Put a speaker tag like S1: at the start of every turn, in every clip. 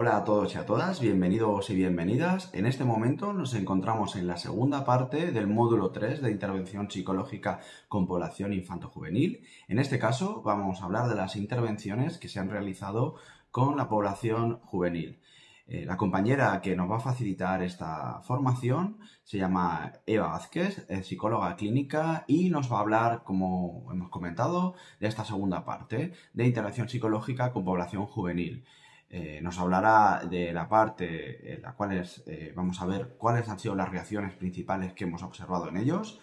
S1: Hola a todos y a todas, bienvenidos y bienvenidas. En este momento nos encontramos en la segunda parte del módulo 3 de intervención psicológica con población infanto-juvenil. En este caso vamos a hablar de las intervenciones que se han realizado con la población juvenil. La compañera que nos va a facilitar esta formación se llama Eva Vázquez, es psicóloga clínica y nos va a hablar, como hemos comentado, de esta segunda parte de intervención psicológica con población juvenil. Nos hablará de la parte en la cual vamos a ver cuáles han sido las reacciones principales que hemos observado en ellos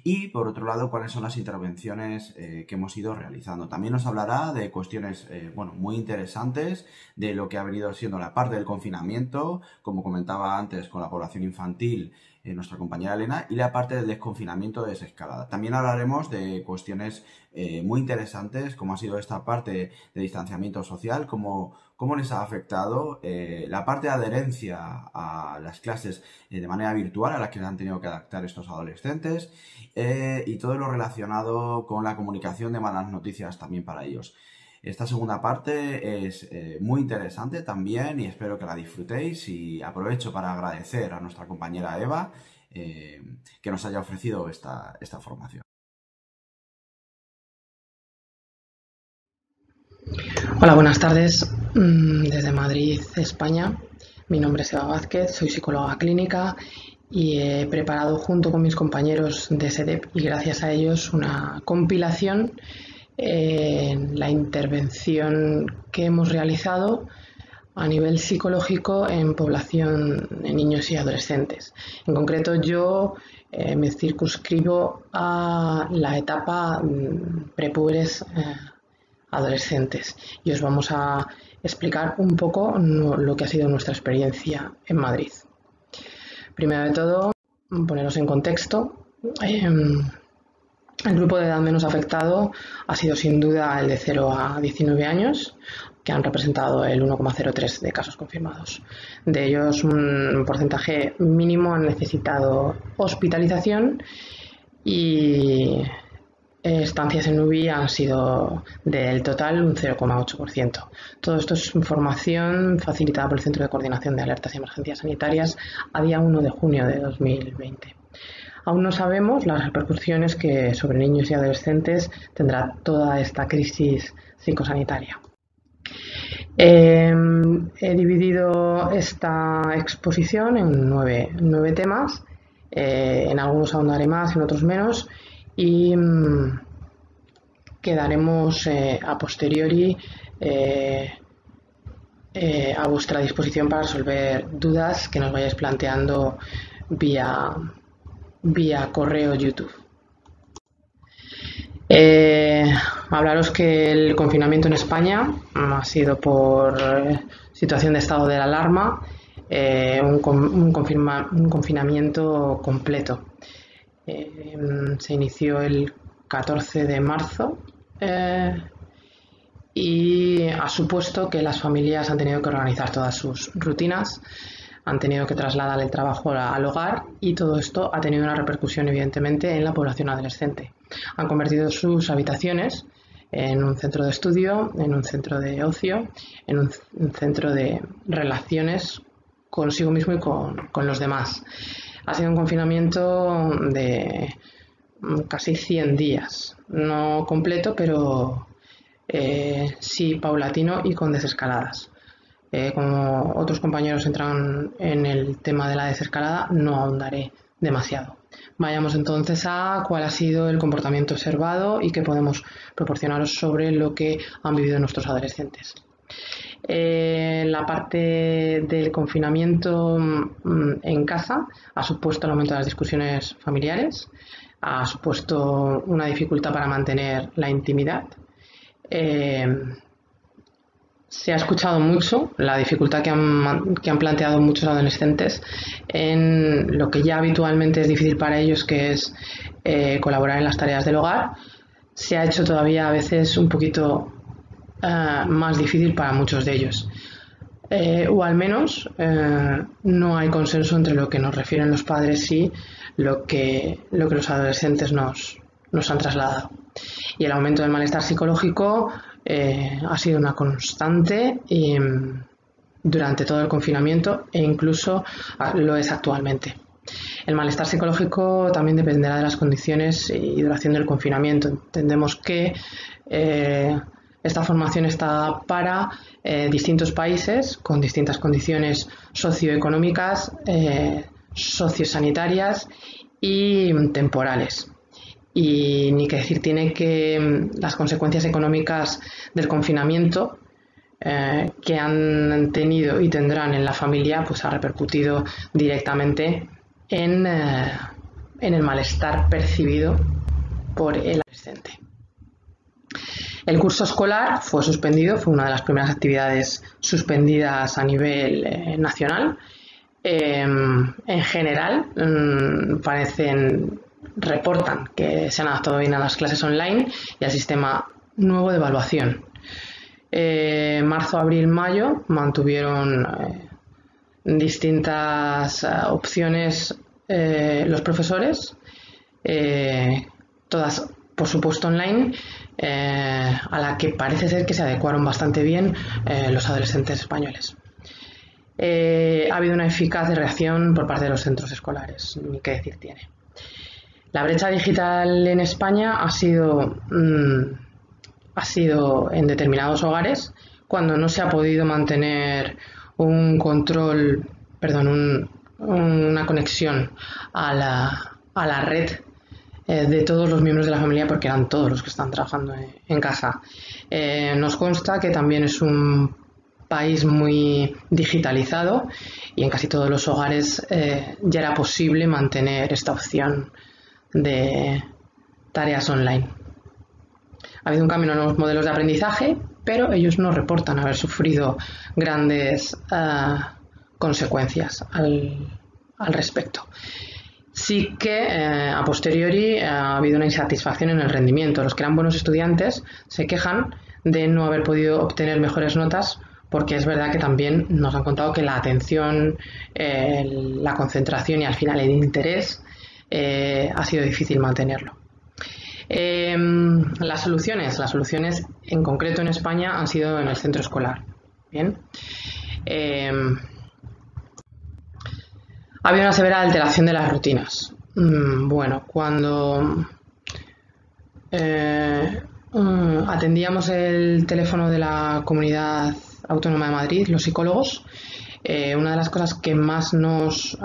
S1: y, por otro lado, cuáles son las intervenciones que hemos ido realizando. También nos hablará de cuestiones muy interesantes de lo que ha venido siendo la parte del confinamiento, como comentaba antes con la población infantil, nuestra compañera Elena, y la parte del desconfinamiento de desescalada. También hablaremos de cuestiones muy interesantes, como ha sido esta parte de distanciamiento social, cómo les ha afectado la parte de adherencia a las clases de manera virtual a las que se han tenido que adaptar estos adolescentes y todo lo relacionado con la comunicación de malas noticias también para ellos. Esta segunda parte es muy interesante también y espero que la disfrutéis, y aprovecho para agradecer a nuestra compañera Eva que nos haya ofrecido esta formación.
S2: Hola, buenas tardes. Desde Madrid, España. Mi nombre es Eva Vázquez, soy psicóloga clínica y he preparado junto con mis compañeros de SEDEP y gracias a ellos una compilación en la intervención que hemos realizado a nivel psicológico en población de niños y adolescentes. En concreto, yo me circunscribo a la etapa prepúberes adolescentes y os vamos a explicar un poco lo que ha sido nuestra experiencia en Madrid. Primero de todo, poneros en contexto. El grupo de edad menos afectado ha sido sin duda el de 0 a 19 años, que han representado el 1,03 de casos confirmados. De ellos, un porcentaje mínimo han necesitado hospitalización y estancias en UBI han sido del total un 0,8%. Todo esto es información facilitada por el Centro de Coordinación de Alertas y Emergencias Sanitarias a día 1 de junio de 2020. Aún no sabemos las repercusiones que sobre niños y adolescentes tendrá toda esta crisis psicosanitaria. He dividido esta exposición en nueve temas. En algunos ahondaré más, en otros menos, y quedaremos a posteriori a vuestra disposición para resolver dudas que nos vayáis planteando vía correo YouTube. Hablaros que el confinamiento en España ha sido por situación de estado de alarma, un confinamiento completo. Se inició el 14 de marzo y ha supuesto que las familias han tenido que organizar todas sus rutinas, han tenido que trasladar el trabajo al hogar, y todo esto ha tenido una repercusión evidentemente en la población adolescente. Han convertido sus habitaciones en un centro de estudio, en un centro de ocio, en un centro de relaciones consigo mismo y con los demás. Ha sido un confinamiento de casi 100 días, no completo, pero sí paulatino y con desescaladas. Como otros compañeros entran en el tema de la desescalada, no ahondaré demasiado. Vayamos entonces a cuál ha sido el comportamiento observado y qué podemos proporcionaros sobre lo que han vivido nuestros adolescentes. La parte del confinamiento en casa ha supuesto el aumento de las discusiones familiares, ha supuesto una dificultad para mantener la intimidad. Se ha escuchado mucho la dificultad que han planteado muchos adolescentes en lo que ya habitualmente es difícil para ellos, que es colaborar en las tareas del hogar. Se ha hecho todavía a veces un poquito más difícil para muchos de ellos. O al menos no hay consenso entre lo que nos refieren los padres y lo que los adolescentes nos han trasladado. Y el aumento del malestar psicológico ha sido una constante y durante todo el confinamiento e incluso lo es actualmente. El malestar psicológico también dependerá de las condiciones y duración del confinamiento. Entendemos que esta formación está para distintos países con distintas condiciones socioeconómicas, sociosanitarias y temporales. Y ni que decir tiene que las consecuencias económicas del confinamiento que han tenido y tendrán en la familia, pues ha repercutido directamente en el malestar percibido por el adolescente. El curso escolar fue suspendido, fue una de las primeras actividades suspendidas a nivel nacional. En general, reportan que se han adaptado bien a las clases online y al sistema nuevo de evaluación. Marzo, abril, mayo mantuvieron distintas opciones los profesores, todas por supuesto online, a la que parece ser que se adecuaron bastante bien los adolescentes españoles. Ha habido una eficaz reacción por parte de los centros escolares, ni qué decir tiene. La brecha digital en España ha sido en determinados hogares cuando no se ha podido mantener una conexión a la red de todos los miembros de la familia, porque eran todos los que están trabajando en casa. Nos consta que también es un país muy digitalizado y en casi todos los hogares ya era posible mantener esta opción de tareas online. Ha habido un cambio en los modelos de aprendizaje, pero ellos no reportan haber sufrido grandes consecuencias al respecto. Sí que a posteriori ha habido una insatisfacción en el rendimiento. Los que eran buenos estudiantes se quejan de no haber podido obtener mejores notas, porque es verdad que también nos han contado que la atención, la concentración y al final el interés ha sido difícil mantenerlo. Las soluciones en concreto en España han sido en el centro escolar. Bien. Ha habido una severa alteración de las rutinas. Bueno, cuando atendíamos el teléfono de la Comunidad Autónoma de Madrid, los psicólogos, una de las cosas que más nos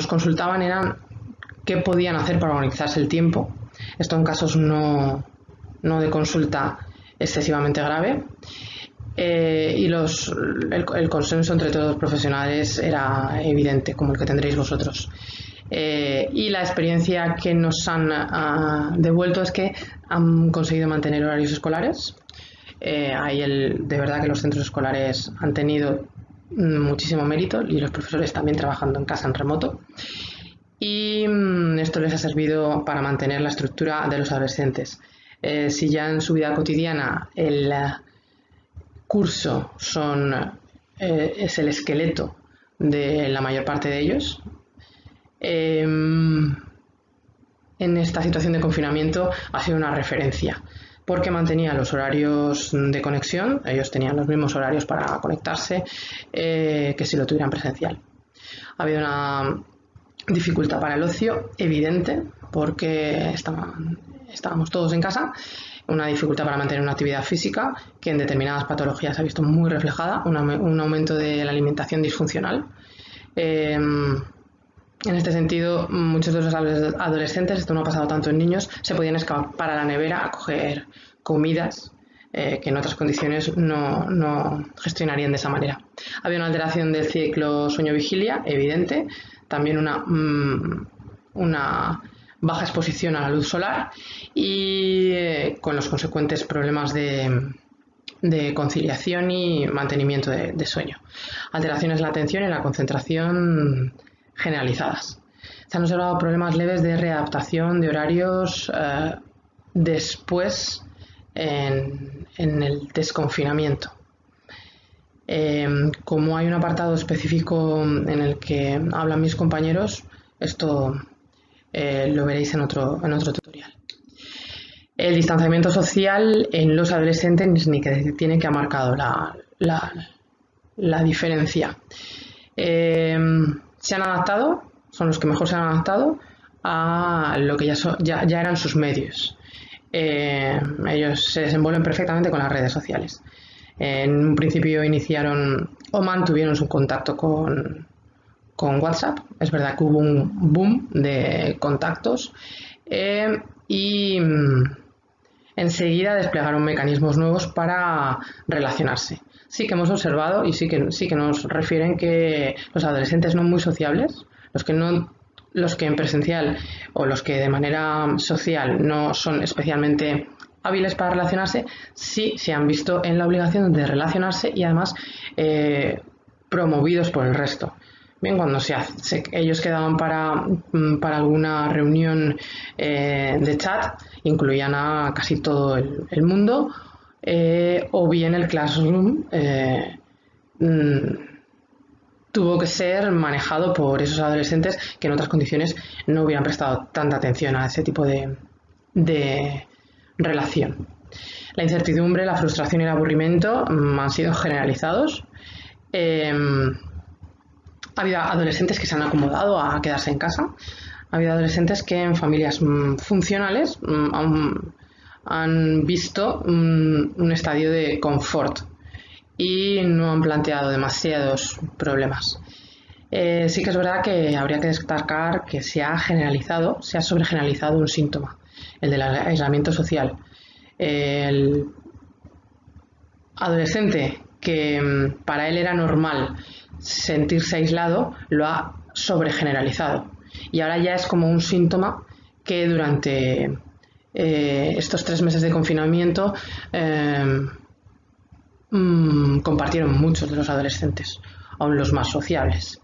S2: consultaban eran qué podían hacer para organizarse el tiempo. Esto en casos no de consulta excesivamente grave. Y el consenso entre todos los profesionales era evidente, como el que tendréis vosotros. Y la experiencia que nos han devuelto es que han conseguido mantener horarios escolares. De verdad que los centros escolares han tenido muchísimo mérito y los profesores también trabajando en casa en remoto. Y esto les ha servido para mantener la estructura de los adolescentes. Si ya en su vida cotidiana el curso es el esqueleto de la mayor parte de ellos, en esta situación de confinamiento ha sido una referencia, porque mantenía los horarios de conexión, ellos tenían los mismos horarios para conectarse que si lo tuvieran presencial. Ha habido una dificultad para el ocio evidente, porque estábamos todos en casa. Una dificultad para mantener una actividad física que en determinadas patologías se ha visto muy reflejada, un aumento de la alimentación disfuncional. En este sentido, muchos de los adolescentes, esto no ha pasado tanto en niños, se podían escapar a la nevera a coger comidas que en otras condiciones no gestionarían de esa manera. Había una alteración del ciclo sueño-vigilia evidente, también una baja exposición a la luz solar y con los consecuentes problemas de conciliación y mantenimiento de sueño. Alteraciones en la atención y la concentración generalizadas. Se han observado problemas leves de readaptación de horarios después en el desconfinamiento. Como hay un apartado específico en el que hablan mis compañeros, esto lo veréis en otro tutorial. El distanciamiento social en los adolescentes ni que tiene que ha marcado la diferencia. Se han adaptado, son los que mejor se han adaptado a lo que ya eran sus medios. Ellos se desenvuelven perfectamente con las redes sociales. En un principio iniciaron o mantuvieron su contacto con WhatsApp. Es verdad que hubo un boom de contactos y enseguida desplegaron mecanismos nuevos para relacionarse. Sí que hemos observado y sí que nos refieren que los adolescentes no muy sociables, los que en presencial o los que de manera social no son especialmente hábiles para relacionarse, sí se han visto en la obligación de relacionarse y además promovidos por el resto. Bien, cuando ellos quedaban para alguna reunión de chat, incluían a casi todo el mundo, o bien el Classroom tuvo que ser manejado por esos adolescentes que en otras condiciones no hubieran prestado tanta atención a ese tipo de relación. La incertidumbre, la frustración y el aburrimiento han sido generalizados. Ha habido adolescentes que se han acomodado a quedarse en casa. Ha habido adolescentes que en familias funcionales han visto un estadio de confort y no han planteado demasiados problemas. Sí que es verdad que habría que destacar que se ha sobregeneralizado un síntoma, el del aislamiento social. El adolescente que para él era normal sentirse aislado lo ha sobregeneralizado y ahora ya es como un síntoma que durante estos 3 meses de confinamiento compartieron muchos de los adolescentes, aún los más sociables.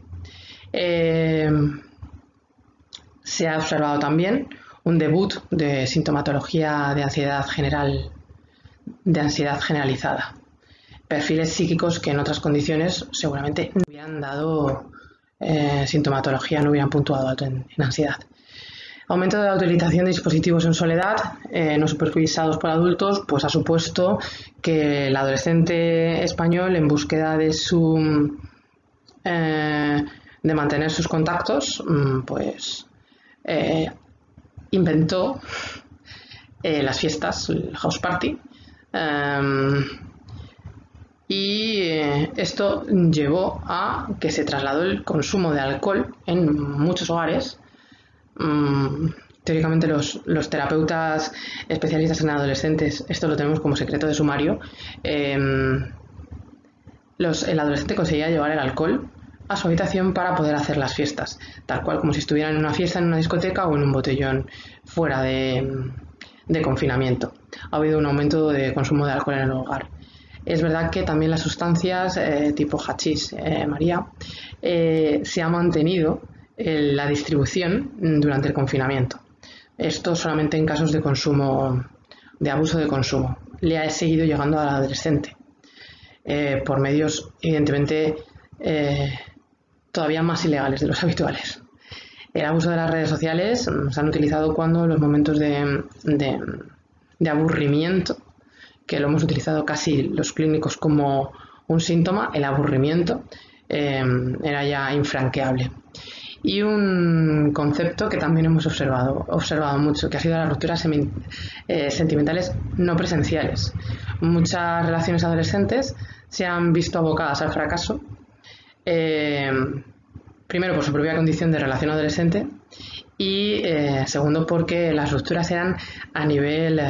S2: Se ha observado también un debut de sintomatología de ansiedad generalizada. Perfiles psíquicos que en otras condiciones seguramente no hubieran dado sintomatología, no hubieran puntuado alto en ansiedad. Aumento de la utilización de dispositivos en soledad, no supervisados por adultos, pues ha supuesto que el adolescente español, en búsqueda de mantener sus contactos, pues inventó las fiestas, el house party, y esto llevó a que se trasladó el consumo de alcohol en muchos hogares. Teóricamente los terapeutas especialistas en adolescentes, esto lo tenemos como secreto de sumario, el adolescente conseguía llevar el alcohol a su habitación para poder hacer las fiestas, tal cual como si estuvieran en una fiesta en una discoteca o en un botellón fuera de confinamiento. Ha habido un aumento de consumo de alcohol en el hogar. Es verdad que también las sustancias tipo hachís, María, se ha mantenido la distribución durante el confinamiento. Esto solamente en casos de consumo, de abuso de consumo. Le ha seguido llegando al adolescente por medios, evidentemente, todavía más ilegales de los habituales. El abuso de las redes sociales se han utilizado cuando los momentos de aburrimiento, que lo hemos utilizado casi los clínicos como un síntoma, el aburrimiento era ya infranqueable. Y un concepto que también hemos observado mucho, que ha sido las rupturas sentimentales no presenciales. Muchas relaciones adolescentes se han visto abocadas al fracaso, primero por su propia condición de relación adolescente y segundo porque las rupturas eran a nivel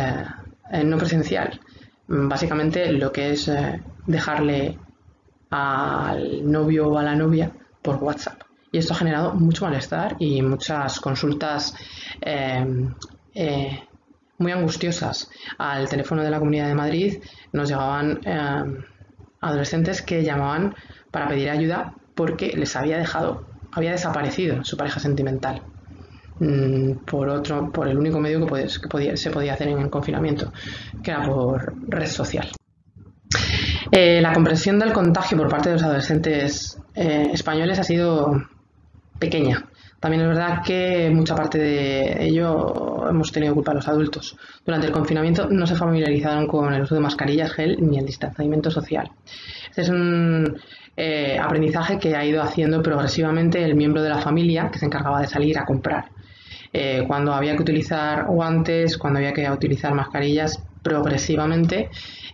S2: no presencial. Básicamente lo que es dejarle al novio o a la novia por WhatsApp. Y esto ha generado mucho malestar y muchas consultas muy angustiosas. Al teléfono de la Comunidad de Madrid nos llegaban adolescentes que llamaban para pedir ayuda porque les había desaparecido su pareja sentimental por el único medio que se podía hacer en el confinamiento, que era por red social. La comprensión del contagio por parte de los adolescentes españoles ha sido pequeña. También es verdad que mucha parte de ello hemos tenido culpa los adultos. Durante el confinamiento no se familiarizaron con el uso de mascarillas, gel ni el distanciamiento social. Este es un aprendizaje que ha ido haciendo progresivamente el miembro de la familia que se encargaba de salir a comprar. Cuando había que utilizar guantes, cuando había que utilizar mascarillas, progresivamente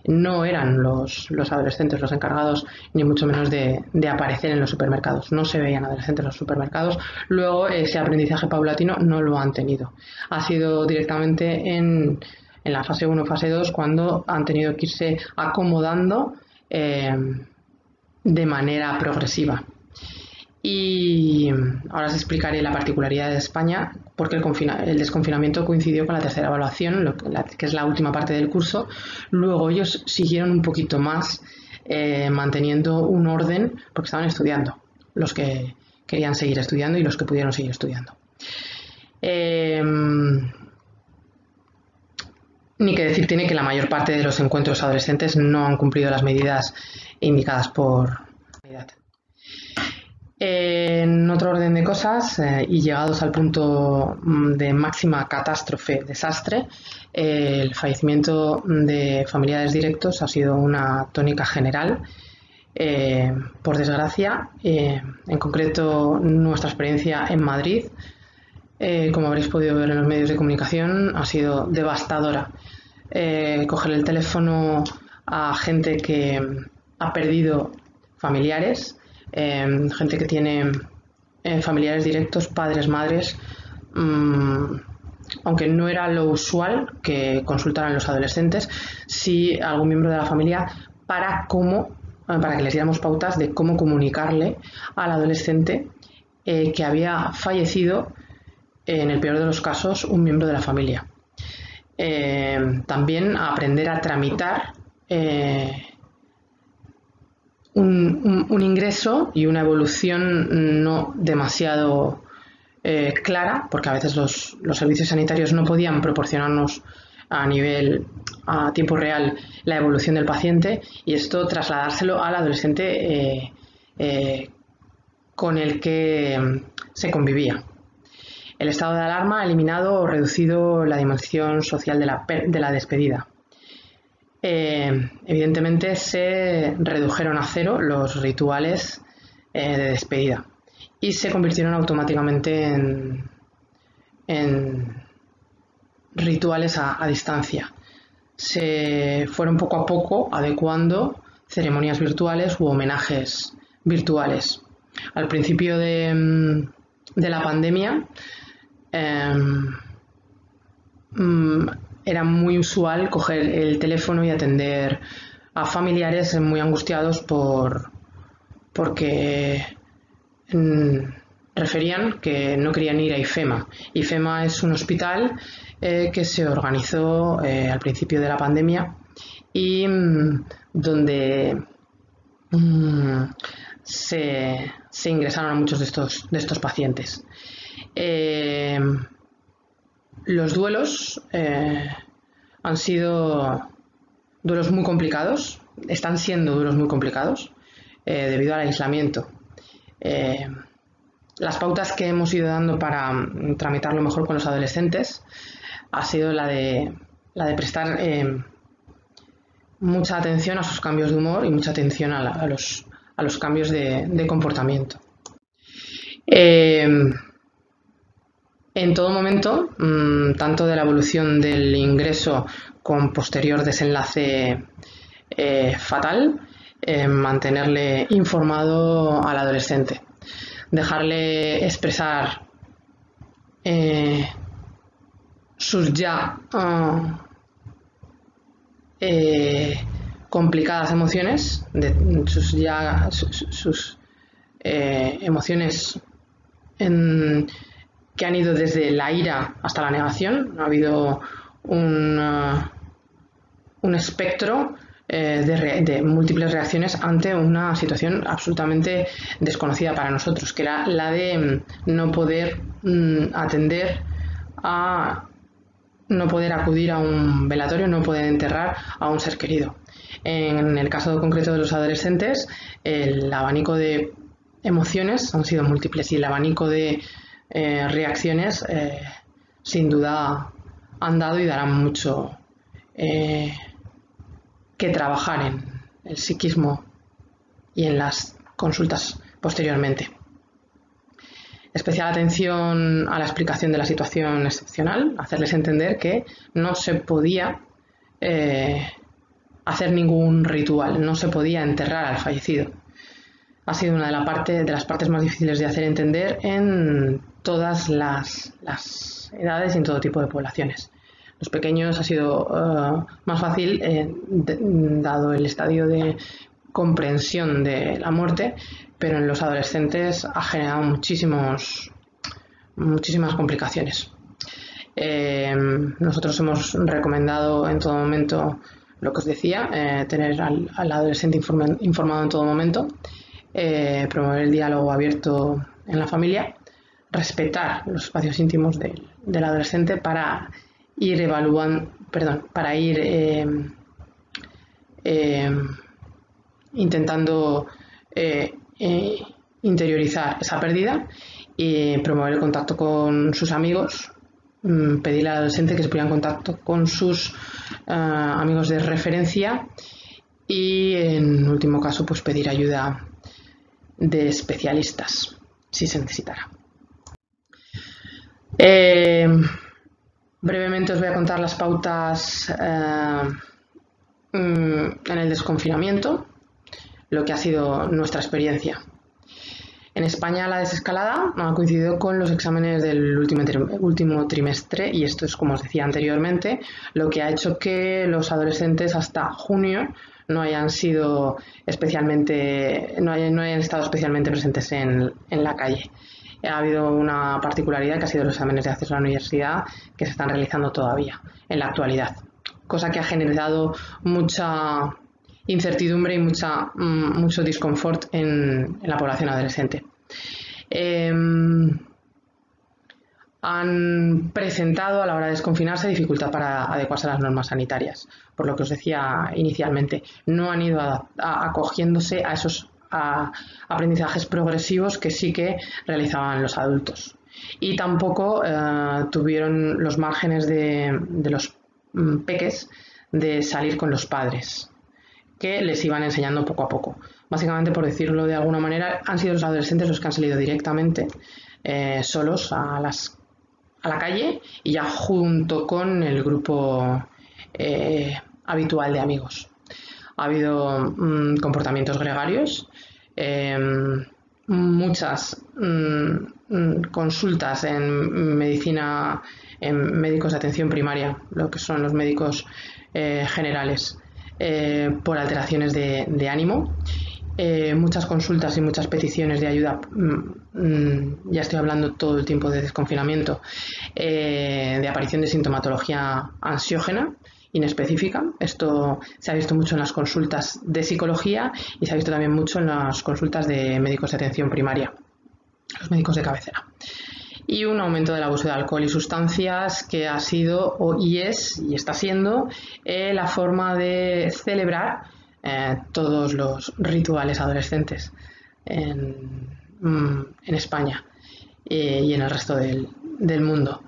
S2: no eran los adolescentes los encargados, ni mucho menos de aparecer en los supermercados. No se veían adolescentes en los supermercados. Luego ese aprendizaje paulatino no lo han tenido. Ha sido directamente en la fase 1, fase 2, cuando han tenido que irse acomodando de manera progresiva. Y ahora os explicaré la particularidad de España, porque el desconfinamiento coincidió con la tercera evaluación, que es la última parte del curso. Luego ellos siguieron un poquito más, manteniendo un orden, porque estaban estudiando, los que querían seguir estudiando y los que pudieron seguir estudiando. Ni que decir tiene que la mayor parte de los encuentros adolescentes no han cumplido las medidas indicadas por la unidad. En otro orden de cosas, y llegados al punto de máxima catástrofe, desastre, el fallecimiento de familiares directos ha sido una tónica general. Por desgracia, en concreto nuestra experiencia en Madrid, como habréis podido ver en los medios de comunicación, ha sido devastadora. Coger el teléfono a gente que ha perdido familiares, gente que tiene familiares directos, padres, madres, aunque no era lo usual que consultaran los adolescentes, sí algún miembro de la familia para que les diéramos pautas de cómo comunicarle al adolescente que había fallecido, en el peor de los casos, un miembro de la familia. También a aprender a tramitar un ingreso y una evolución no demasiado clara, porque a veces los servicios sanitarios no podían proporcionarnos a tiempo real la evolución del paciente, y esto trasladárselo al adolescente con el que se convivía. El estado de alarma ha eliminado o reducido la dimensión social de la despedida. Evidentemente se redujeron a cero los rituales de despedida y se convirtieron automáticamente en rituales a distancia. Se fueron poco a poco adecuando ceremonias virtuales u homenajes virtuales. Al principio de la pandemia era muy usual coger el teléfono y atender a familiares muy angustiados porque referían que no querían ir a IFEMA. IFEMA es un hospital que se organizó al principio de la pandemia y donde se ingresaron a muchos de estos pacientes. Los duelos han sido duelos muy complicados, están siendo duelos muy complicados debido al aislamiento. Las pautas que hemos ido dando para tramitarlo mejor con los adolescentes ha sido la de prestar mucha atención a sus cambios de humor y mucha atención a los cambios de comportamiento. En todo momento, tanto de la evolución del ingreso con posterior desenlace fatal, mantenerle informado al adolescente, dejarle expresar sus ya complicadas emociones, sus emociones que han ido desde la ira hasta la negación. Ha habido un espectro de múltiples reacciones ante una situación absolutamente desconocida para nosotros, que era la de no poder atender no poder acudir a un velatorio, no poder enterrar a un ser querido. En el caso concreto de los adolescentes, el abanico de emociones han sido múltiples y el abanico de reacciones sin duda han dado y darán mucho que trabajar en el psiquismo y en las consultas posteriormente. Especial atención a la explicación de la situación excepcional, hacerles entender que no se podía hacer ningún ritual, no se podía enterrar al fallecido. Ha sido una de las partes más difíciles de hacer entender en todas las edades y en todo tipo de poblaciones. Los pequeños ha sido más fácil, dado el estadio de comprensión de la muerte, pero en los adolescentes ha generado muchísimas complicaciones. Nosotros hemos recomendado en todo momento lo que os decía, tener al adolescente informado en todo momento, promover el diálogo abierto en la familia, respetar los espacios íntimos del adolescente para ir intentando interiorizar esa pérdida y promover el contacto con sus amigos, pedirle al adolescente que se ponga en contacto con sus amigos de referencia y en último caso pues pedir ayuda de especialistas si se necesitara. Brevemente os voy a contar las pautas en el desconfinamiento, lo que ha sido nuestra experiencia. En España la desescalada ha coincidido con los exámenes del último trimestre y esto es, como os decía anteriormente, lo que ha hecho que los adolescentes hasta junio no hayan estado especialmente presentes en la calle. Ha habido una particularidad que ha sido los exámenes de acceso a la universidad que se están realizando todavía en la actualidad, cosa que ha generado mucha incertidumbre y mucho disconfort en la población adolescente. Han presentado a la hora de desconfinarse dificultad para adecuarse a las normas sanitarias, por lo que os decía inicialmente, no han ido acogiéndose a esos aprendizajes progresivos que sí que realizaban los adultos y tampoco tuvieron los márgenes de los peques de salir con los padres, que les iban enseñando poco a poco. Básicamente, por decirlo de alguna manera, han sido los adolescentes los que han salido directamente solos a la calle y ya junto con el grupo habitual de amigos. Ha habido comportamientos gregarios, muchas consultas en medicina, en médicos de atención primaria, lo que son los médicos generales, por alteraciones de ánimo, muchas consultas y muchas peticiones de ayuda, ya estoy hablando todo el tiempo de desconfinamiento, de aparición de sintomatología ansiógena inespecífica. Esto se ha visto mucho en las consultas de psicología y se ha visto también mucho en las consultas de médicos de atención primaria, los médicos de cabecera. Y un aumento del abuso de alcohol y sustancias que ha sido y está siendo la forma de celebrar todos los rituales adolescentes en España y en el resto del mundo.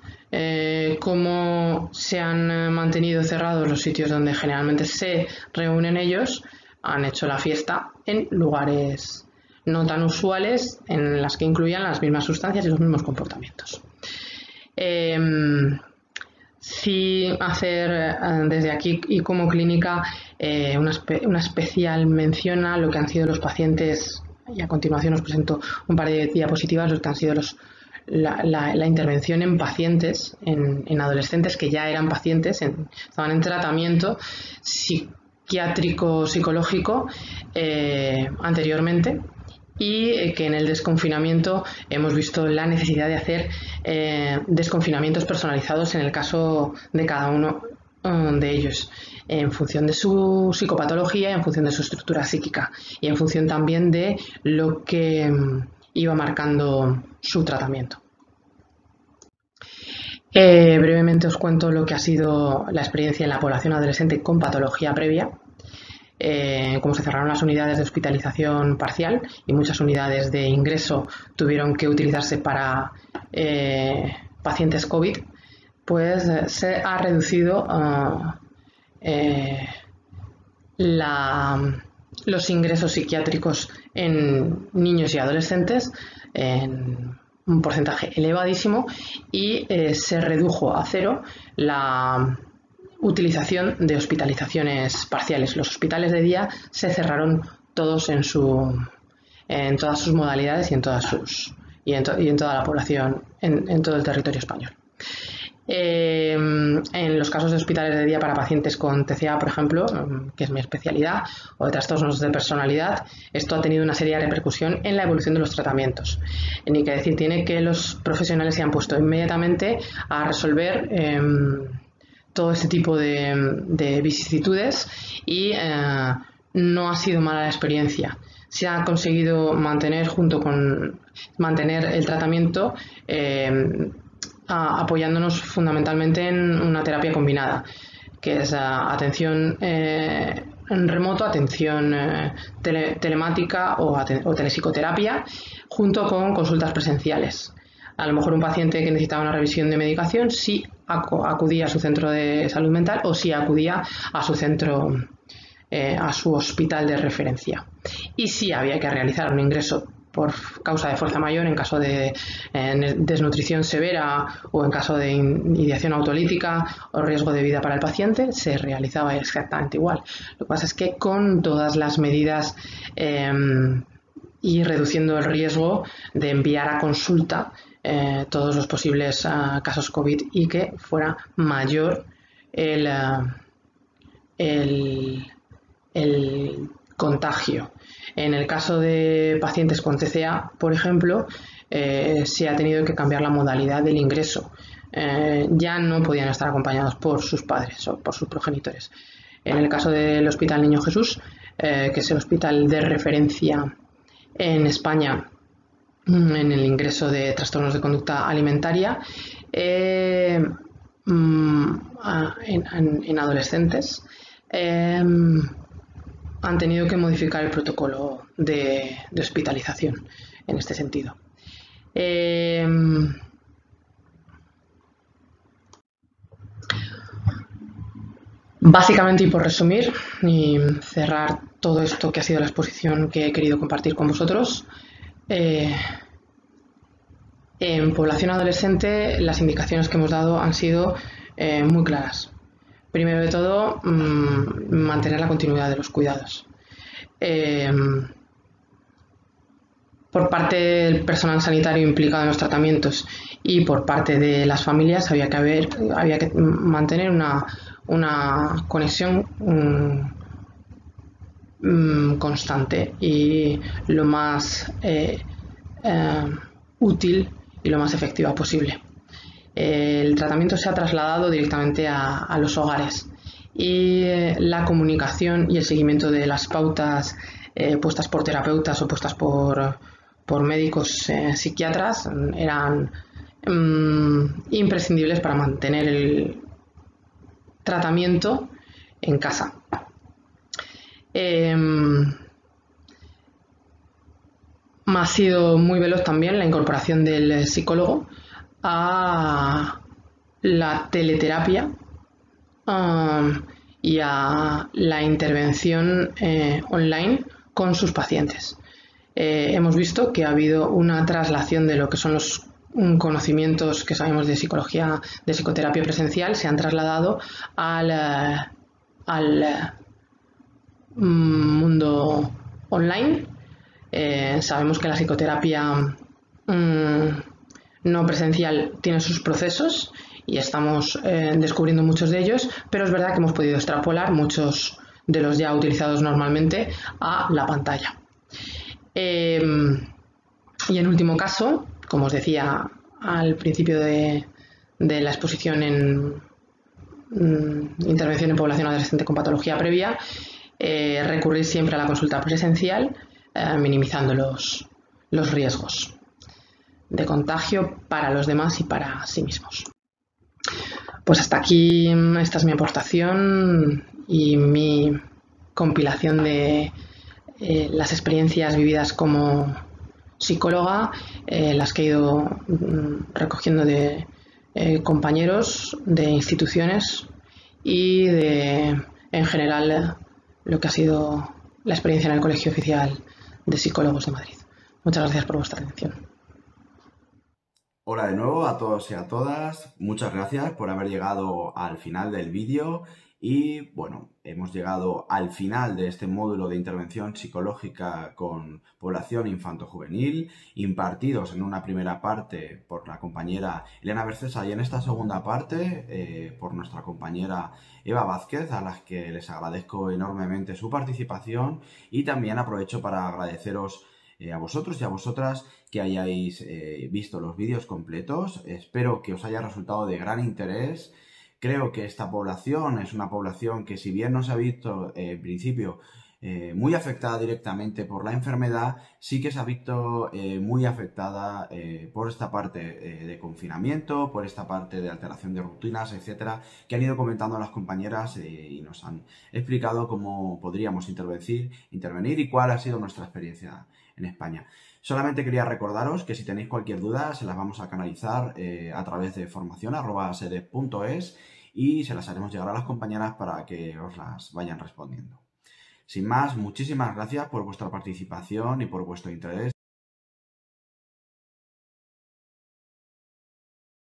S2: Como se han mantenido cerrados los sitios donde generalmente se reúnen ellos, han hecho la fiesta en lugares no tan usuales, en las que incluían las mismas sustancias y los mismos comportamientos. Sí hacer desde aquí y como clínica una especial mención a lo que han sido los pacientes, y a continuación os presento un par de diapositivas, los que han sido la intervención en pacientes, en adolescentes que ya eran pacientes, estaban en tratamiento psiquiátrico psicológico anteriormente, y que en el desconfinamiento hemos visto la necesidad de hacer desconfinamientos personalizados en el caso de cada uno de ellos, en función de su psicopatología, en función de su estructura psíquica y en función también de lo que iba marcando su tratamiento. Brevemente os cuento lo que ha sido la experiencia en la población adolescente con patología previa. Como se cerraron las unidades de hospitalización parcial y muchas unidades de ingreso tuvieron que utilizarse para pacientes COVID, pues se ha reducido los ingresos psiquiátricos en niños y adolescentes en un porcentaje elevadísimo y se redujo a cero la utilización de hospitalizaciones parciales. Los hospitales de día se cerraron todos en todas sus modalidades y en toda la población, en todo el territorio español. En los casos de hospitales de día para pacientes con TCA, por ejemplo, que es mi especialidad, o de trastornos de personalidad, esto ha tenido una seria repercusión en la evolución de los tratamientos. Ni que decir tiene que los profesionales se han puesto inmediatamente a resolver todo este tipo de vicisitudes y no ha sido mala la experiencia. Se ha conseguido mantener el tratamiento apoyándonos fundamentalmente en una terapia combinada, que es atención en remoto, atención telemática o telepsicoterapia, junto con consultas presenciales. A lo mejor un paciente que necesitaba una revisión de medicación sí acudía a su centro de salud mental o sí acudía a su centro, a su hospital de referencia. Y sí había que realizar un ingreso por causa de fuerza mayor en caso de desnutrición severa o en caso de ideación autolítica o riesgo de vida para el paciente, se realizaba exactamente igual. Lo que pasa es que con todas las medidas y reduciendo el riesgo de enviar a consulta todos los posibles casos COVID y que fuera mayor el contagio. En el caso de pacientes con TCA, por ejemplo, se ha tenido que cambiar la modalidad del ingreso. Ya no podían estar acompañados por sus padres o por sus progenitores. En el caso del Hospital Niño Jesús, que es el hospital de referencia en España en el ingreso de trastornos de conducta alimentaria, en adolescentes, han tenido que modificar el protocolo de hospitalización en este sentido. Básicamente, y por resumir y cerrar todo esto que ha sido la exposición que he querido compartir con vosotros, en población adolescente las indicaciones que hemos dado han sido muy claras. Primero de todo, mantener la continuidad de los cuidados. Por parte del personal sanitario implicado en los tratamientos y por parte de las familias había que mantener una conexión constante y lo más útil y lo más efectiva posible. El tratamiento se ha trasladado directamente a los hogares y la comunicación y el seguimiento de las pautas puestas por terapeutas o puestas por médicos psiquiatras eran imprescindibles para mantener el tratamiento en casa. Ha sido muy veloz también la incorporación del psicólogo a la teleterapia y a la intervención online con sus pacientes. Hemos visto que ha habido una traslación de lo que son los conocimientos que sabemos de psicología, de psicoterapia presencial, se han trasladado al mundo online. Sabemos que la psicoterapia no presencial tiene sus procesos y estamos descubriendo muchos de ellos, pero es verdad que hemos podido extrapolar muchos de los ya utilizados normalmente a la pantalla. Y en último caso, como os decía al principio de la exposición en intervención en población adolescente con patología previa, recurrir siempre a la consulta presencial, minimizando los riesgos de contagio para los demás y para sí mismos. Pues hasta aquí, esta es mi aportación y mi compilación de las experiencias vividas como psicóloga, las que he ido recogiendo de compañeros, de instituciones y de, en general, lo que ha sido la experiencia en el Colegio Oficial de Psicólogos de Madrid. Muchas gracias por vuestra atención.
S1: Hola de nuevo a todos y a todas. Muchas gracias por haber llegado al final del vídeo. Y bueno, hemos llegado al final de este módulo de intervención psicológica con población infanto-juvenil, impartidos en una primera parte por la compañera Elena Bercesa y en esta segunda parte por nuestra compañera Eva Vázquez, a las que les agradezco enormemente su participación, y también aprovecho para agradeceros a vosotros y a vosotras que hayáis visto los vídeos completos. Espero que os haya resultado de gran interés. Creo que esta población es una población que, si bien no se ha visto en principio muy afectada directamente por la enfermedad, sí que se ha visto muy afectada por esta parte de confinamiento, por esta parte de alteración de rutinas, etcétera, que han ido comentando las compañeras y nos han explicado cómo podríamos intervenir y cuál ha sido nuestra experiencia en España. Solamente quería recordaros que si tenéis cualquier duda se las vamos a canalizar a través de formacion@sede.es y se las haremos llegar a las compañeras para que os las vayan respondiendo. Sin más, muchísimas gracias por vuestra participación y por vuestro interés.